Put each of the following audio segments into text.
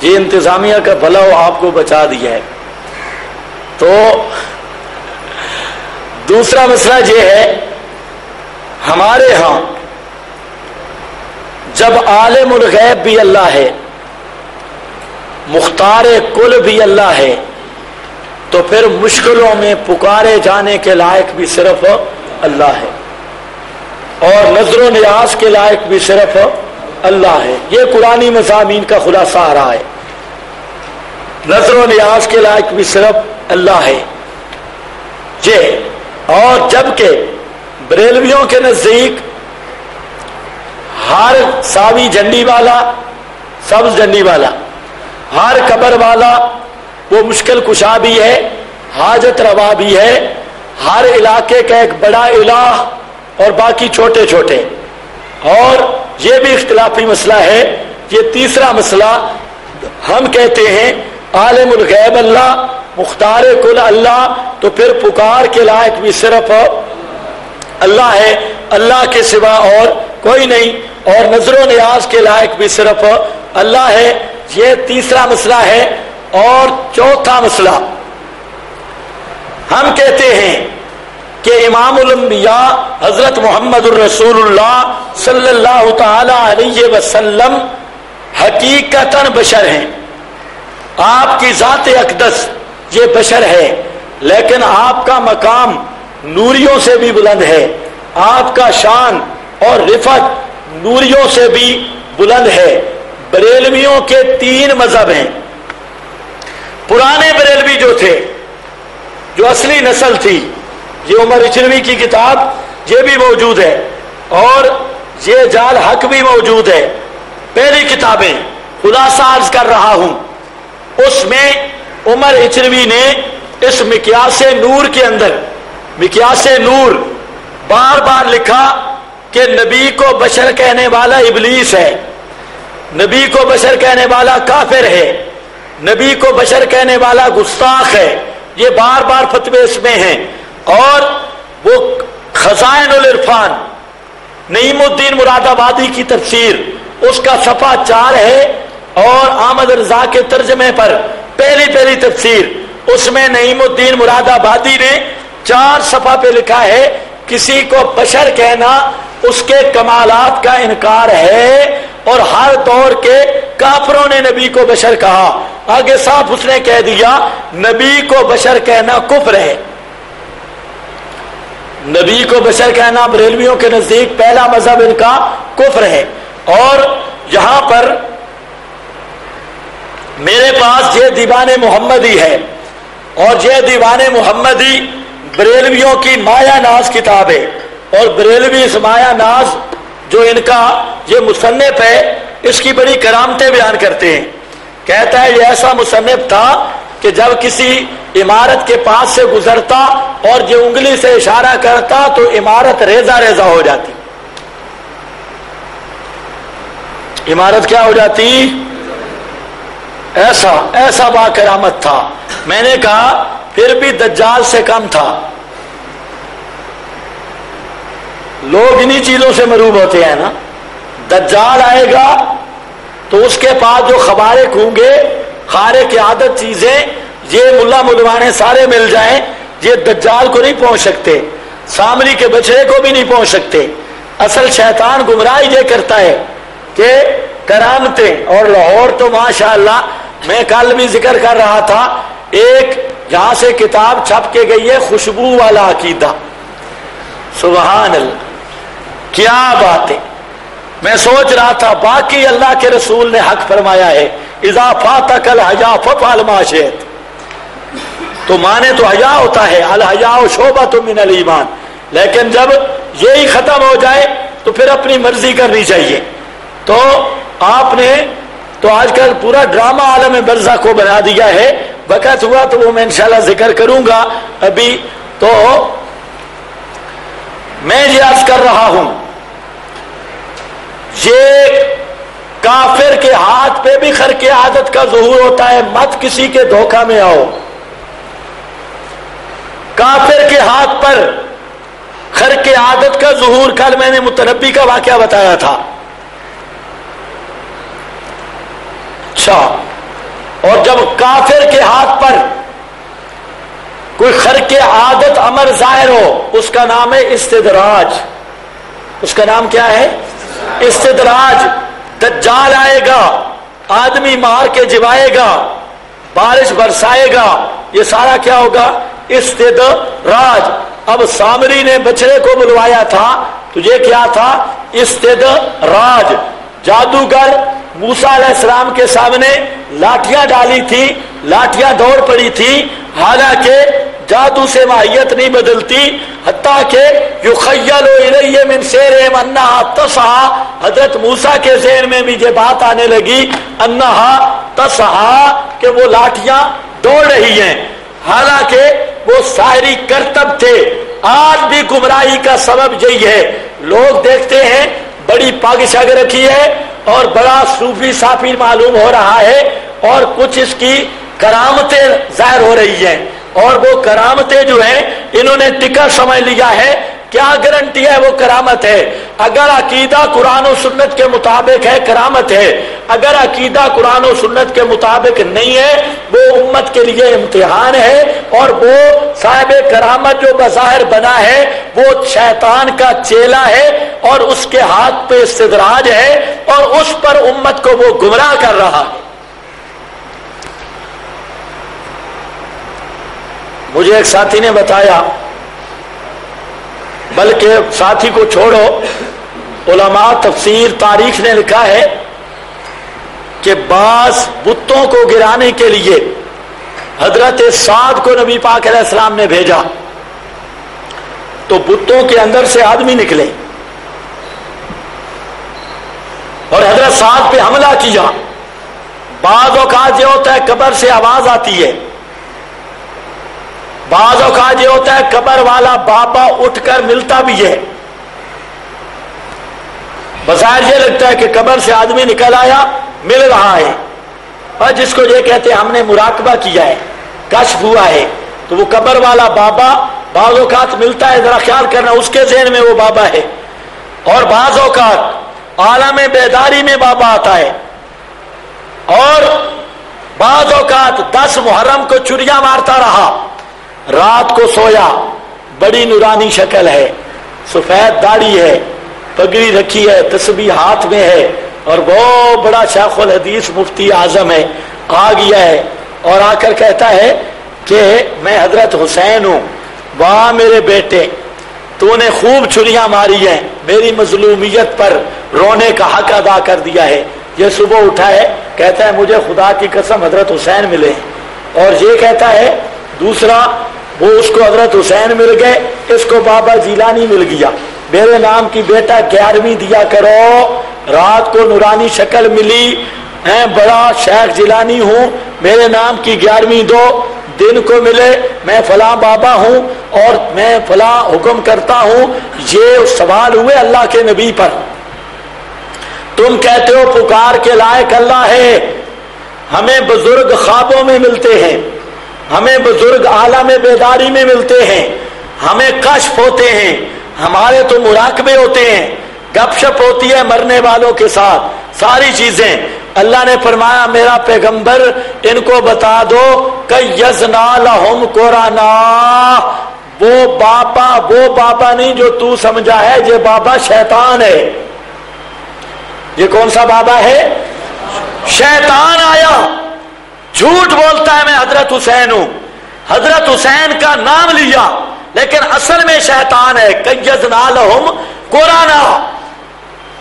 یہ انتظامیہ کا بھلا ہو آپ کو بچا دیا ہے۔ تو دوسرا مسئلہ یہ ہے، ہمارے ہاں جب عالم الغیب بھی اللہ ہے، مختار کل بھی اللہ ہے، تو پھر مشکلوں میں پکارے جانے کے لائق بھی صرف اللہ ہے، اور نظر و نیاز کے لائق بھی صرف اللہ ہے۔ یہ قرآنی مضامین کا خلاصہ آ رہا ہے، نظر و نیاز کے لائق بھی صرف اللہ ہے یہ۔ اور جبکہ بریلویوں کے نزدیک ہر ساوی جھنڈی والا، سبز جھنڈی والا، ہر قبر والا وہ مشکل کشا بھی ہے، حاجت روا بھی ہے، ہر علاقے کا ایک بڑا الہ اور باقی چھوٹے چھوٹے، اور یہ بھی اختلافی مسئلہ ہے۔ یہ تیسرا مسئلہ، ہم کہتے ہیں عالم الغیب اللہ، مختار کل اللہ، تو پھر پکار کے لائق بھی صرف اللہ ہے، اللہ کے سوا اور کوئی نہیں، اور نظر و نیاز کے لائق بھی صرف اللہ ہے۔ یہ تیسرا مسئلہ ہے۔ اور چوتھا مسئلہ، ہم کہتے ہیں کہ امام الانبیاء حضرت محمد الرسول اللہ صلی اللہ تعالی علیہ وسلم حقیقتاً بشر ہیں، آپ کی ذات اقدس یہ بشر ہے، لیکن آپ کا مقام نوریوں سے بھی بلند ہے، آپ کا شان اور رفعت نوریوں سے بھی بلند ہے۔ بریلویوں کے 3 مذہب ہیں۔ پرانے بریلوی جو تھے، جو اصلی نسل تھی، یہ عمر اچنوی کی کتاب یہ بھی موجود ہے، اور یہ جال حق بھی موجود ہے، پہلی کتابیں خلاصہ عرض کر رہا ہوں۔ اس میں عمر اچنوی نے اس مقیاس نور کے اندر، مقیاس نور، بار بار لکھا کہ نبی کو بشر کہنے والا ابلیس ہے، نبی کو بشر کہنے والا کافر ہے، نبی کو بشر کہنے والا گستاخ ہے، یہ بار بار فتوے اس میں ہیں۔ اور وہ خزائن العرفان، نعیم الدین مراد آبادی کی تفسیر، اس کا صفحہ 4 ہے، اور احمد رضا کے ترجمے پر پہلی تفسیر، اس میں نعیم الدین مراد آبادی نے 4 صفحہ پہ لکھا ہے کسی کو بشر کہنا اس کے کمالات کا انکار ہے، اور ہر دور کے کافروں نے نبی کو بشر کہا۔ آگے صاف اس نے کہہ دیا نبی کو بشر کہنا کفر ہے۔ نبی کو بشر کہنا بریلویوں کے نزدیک پہلا مذہب ان کا کفر ہے۔ اور یہاں پر میرے پاس یہ دیوان محمدی ہے، اور یہ دیوان محمدی بریلویوں کی مایا ناز کتاب ہے، اور بریلوی اس مایا ناز جو ان کا یہ مصنف ہے، اس کی بڑی کرامتیں بیان کرتے ہیں۔ کہتا ہے یہ ایسا مصنف تھا کہ جب کسی عمارت کے پاس سے گزرتا اور یہ انگلی سے اشارہ کرتا تو عمارت ریزہ ریزہ ہو جاتی۔ عمارت کیا ہو جاتی؟ ایسا با کرامت تھا۔ میں نے کہا پھر بھی دجال سے کم تھا۔ لوگ انہی چیزوں سے مروب ہوتے ہیں نا۔ دجال آئے گا تو اس کے پاس جو خوارق ہوں گے، خارق عادت چیزیں، یہ ملا ملوانے سارے مل جائیں، یہ دجال کو نہیں پہنچ سکتے، سامری کے بچڑے کو بھی نہیں پہنچ سکتے۔ اصل شیطان گمراہی یہ کرتا ہے کہ کرامتیں، اور لاہور تو ماشاءاللہ میں کل بھی ذکر کر رہا تھا، ایک یہاں سے کتاب چھپ کے گئی ہے خوشبو والا عقیدہ۔ سبحان اللہ، کیا بات ہے۔ میں سوچ رہا تھا باقی اللہ کے رسول نے حق فرمایا ہے اذا فاتک الحیا ففعل ما شئت، تو مانے تو حیا ہوتا ہے، الحیا شعبۃ من الایمان، لیکن جب یہی ختم ہو جائے تو پھر اپنی مرضی کرنی چاہیے۔ تو آپ نے تو آج کل پورا ڈرامہ عالم برزخ کو بنا دیا ہے، وقت ہوا تو وہ میں انشاءاللہ ذکر کروں گا۔ ابھی تو میں یہ عرض کر رہا ہوں، یہ کافر کے ہاتھ پہ بھی خرق عادت کا ظہور ہوتا ہے، مت کسی کے دھوکہ میں آؤ۔ کافر کے ہاتھ پر خرق عادت کا ظہور، کل میں نے متنبی کا واقعہ بتایا تھا۔ اچھا، اور جب کافر کے ہاتھ پر کوئی خرق عادت امر ظاہر ہو اس کا نام ہے استدراج. اس کا نام کیا ہے؟ استدراج. دجال آئے گا، آدمی مار کے جوائے گا، بارش برسائے گا، یہ سارا کیا ہوگا؟ استدراج. اب سامری نے بچڑے کو بلوایا تھا تو یہ کیا تھا؟ استدراج. جادوگر موسیٰ علیہ السلام کے سامنے لاٹھیاں ڈالی تھی، لاٹھیاں دوڑ پڑی تھی، حالانکہ جادو سے ماہیت نہیں بدلتی. حتیٰ کہ یخیل الیہ من سحرہم انہا تسعی، حضرت موسیٰ کے ذہن میں بھی یہ بات آنے لگی انہا تسعی کہ وہ لاٹھیاں دوڑ رہی ہیں، حالانکہ وہ ساحری کرتب تھے. آج بھی گمراہی کا سبب یہی ہے، لوگ دیکھتے ہیں بڑی پگ شگ رکھی ہے اور بڑا صوفی صافی معلوم ہو رہا ہے اور کچھ اس کی کرامتیں ظاہر ہو رہی ہیں، اور وہ کرامتیں جو ہیں انہوں نے ٹکا سمجھ لیا ہے. کیا گارنٹی ہے وہ کرامت ہے؟ اگر عقیدہ قرآن و سنت کے مطابق ہے کرامت ہے، اگر عقیدہ قرآن و سنت کے مطابق نہیں ہے وہ امت کے لیے امتحان ہے. اور وہ صاحب کرامت جو بظاہر بنا ہے وہ شیطان کا چیلا ہے اور اس کے ہاتھ پہ استدراج ہے اور اس پر امت کو وہ گمراہ کر رہا ہے. مجھے ایک ساتھی نے بتایا، بلکہ ساتھی کو چھوڑو، علماء تفسیر تاریخ نے لکھا ہے کہ بعض بتوں کو گرانے کے لیے حضرت سعد کو نبی پاک علیہ السلام نے بھیجا تو بتوں کے اندر سے آدمی نکلے اور حضرت سعد پہ حملہ کیا. بعض اوقات یہ ہوتا ہے قبر سے آواز آتی ہے، بعض اوقات یہ ہوتا ہے قبر والا بابا اٹھ کر ملتا بھی ہے. بظاہر یہ لگتا ہے کہ قبر سے آدمی نکل آیا مل رہا ہے، اور جس کو یہ کہتے ہیں ہم نے مراقبہ کیا ہے، کشف ہوا ہے، تو وہ قبر والا بابا بعض اوقات ملتا ہے. ذرا خیال کرنا اس کے ذہن میں وہ بابا ہے. اور بعض اوقات عالم بیداری میں بابا آتا ہے، اور بعض اوقات 10 محرم کو چڑیا مارتا رہا، رات کو سویا، بڑی نورانی شکل ہے، سفید داڑھی ہے، پگڑی رکھی ہے، تسبیح ہاتھ میں ہے، اور بہت بڑا شیخ الحدیث مفتی اعظم ہے. آ گیا ہے اور آ کر کہتا ہے کہ میں حضرت حسین ہوں، واہ میرے بیٹے تو نے خوب چھریاں ماری ہیں، میری مظلومیت پر رونے کا حق ادا کر دیا ہے. یہ صبح اٹھا ہے، کہتا ہے مجھے خدا کی قسم حضرت حسین ملے. اور یہ کہتا ہے دوسرا وہ اس کو حضرت حسین مل گئے، اس کو بابا جیلانی مل گیا، میرے نام کی بیٹا 11ویں دیا کرو. رات کو نورانی شکل ملی، بڑا شیخ جیلانی ہوں، میرے نام کی 11ویں دو. دن کو ملے میں فلاں بابا ہوں اور میں فلاں حکم کرتا ہوں. یہ سوال ہوئے اللہ کے نبی پر. تم کہتے ہو پکار کے لائق اللہ ہے، ہمیں بزرگ خوابوں میں ملتے ہیں، ہمیں بزرگ عالم بیداری میں ملتے ہیں، ہمیں کشف ہوتے ہیں، ہمارے تو مراقبے ہوتے ہیں، گپ شپ ہوتی ہے مرنے والوں کے ساتھ، ساری چیزیں. اللہ نے فرمایا میرا پیغمبر ان کو بتا دو کیزنا لہم قرانا، وہ بابا نہیں جو تو سمجھا ہے، یہ بابا شیطان ہے. یہ کون سا بابا ہے؟ شیطان آیا، جھوٹ بولتا ہے میں حضرت حسین ہوں، حضرت حسین کا نام لیا لیکن اصل میں شیطان ہے. کیزنا لہم قرانا،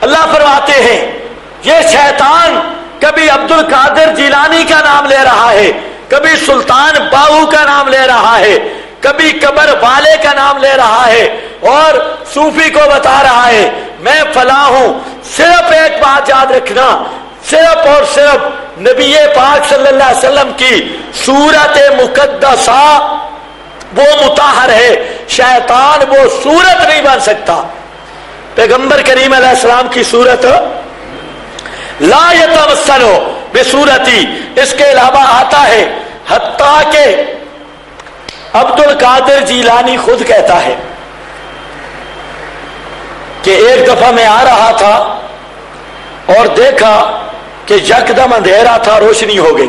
اللہ فرماتے ہیں یہ شیطان کبھی عبد القادر جیلانی کا نام لے رہا ہے، کبھی سلطان باہو کا نام لے رہا ہے، کبھی قبر والے کا نام لے رہا ہے، اور صوفی کو بتا رہا ہے میں فلاں ہوں. صرف ایک بات یاد رکھنا، صرف اور صرف نبی پاک صلی اللہ علیہ وسلم کی صورت مقدسہ وہ مطہر ہے، شیطان وہ صورت نہیں بن سکتا. پیغمبر کریم علیہ السلام کی صورت لا یتمثل بصورتی، اس کے علاوہ آتا ہے. حتیٰ کہ عبد القادر جیلانی خود کہتا ہے کہ ایک دفعہ میں آ رہا تھا اور دیکھا کہ یکدم اندھیرا تھا، روشنی ہو گئی.